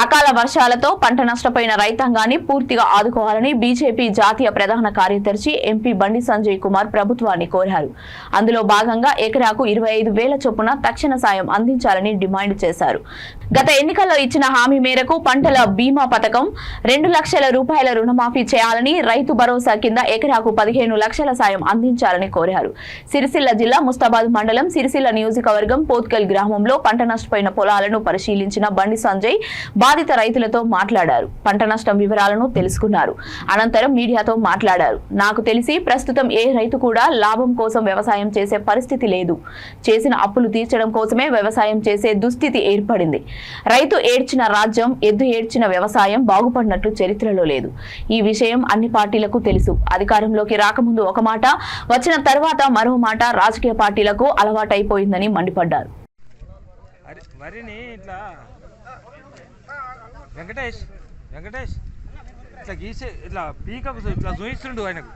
అకాల వర్షాలతో పంట నష్టపోయిన రైతాంగాన్ని పూర్తిగా ఆదుకోవాలని బీజేపీ జాతీయ ప్రధాన కార్యదర్శి ఎంపీ బండి సంజయ్ కుమార్ ప్రభుత్వాన్ని కోరారు. అందులో భాగంగా ఎకరాకు 25,000 చొప్పున తక్షణ సాయం అందించాలని డిమాండ్ చేశారు. గత ఎన్నికల్లో ఇచ్చిన హామీ మేరకు పంటల బీమా పథకం 2 లక్షల రూపాయల రుణమాఫీ చేయాలని, రైతు భరోసా కింద ఎకరాకు 15 లక్షల సాయం అందించాలని కోరారు. సిరిసిల్ల జిల్లా ముస్తాబాద్ మండలం సిరిసిల్ల నియోజకవర్గం పోత్కల్ గ్రామంలో పంట నష్టపోయిన పొలాలను పరిశీలించిన బండి సంజయ్ బాధిత రైతులతో మాట్లాడారు. పంట నష్టం వివరాలను తెలుసుకున్నారు. అనంతరం మీడియాతో మాట్లాడారు. నాకు తెలిసి ప్రస్తుతం ఏ రైతు కూడా లాభం కోసం వ్యవసాయం చేసే పరిస్థితి లేదు. చేసిన అప్పులు తీర్చడం కోసమే వ్యవసాయం చేసే దుస్థితి ఏర్పడింది. రైతు ఏడ్చిన రాజ్యం, ఎద్దు ఏడ్చిన వ్యవసాయం బాగుపడినట్లు చరిత్రలో లేదు. ఈ విషయం అన్ని పార్టీలకు తెలుసు. అధికారంలోకి రాకముందు ఒక మాట, వచ్చిన తర్వాత మరో మాట రాజకీయ పార్టీలకు అలవాటైపోయిందని మండిపడ్డారు. వెంకటేష్ ఇట్లా గీసే ఇట్లా పీకకు ఇట్లా చూయిస్తుండు ఆయనకు.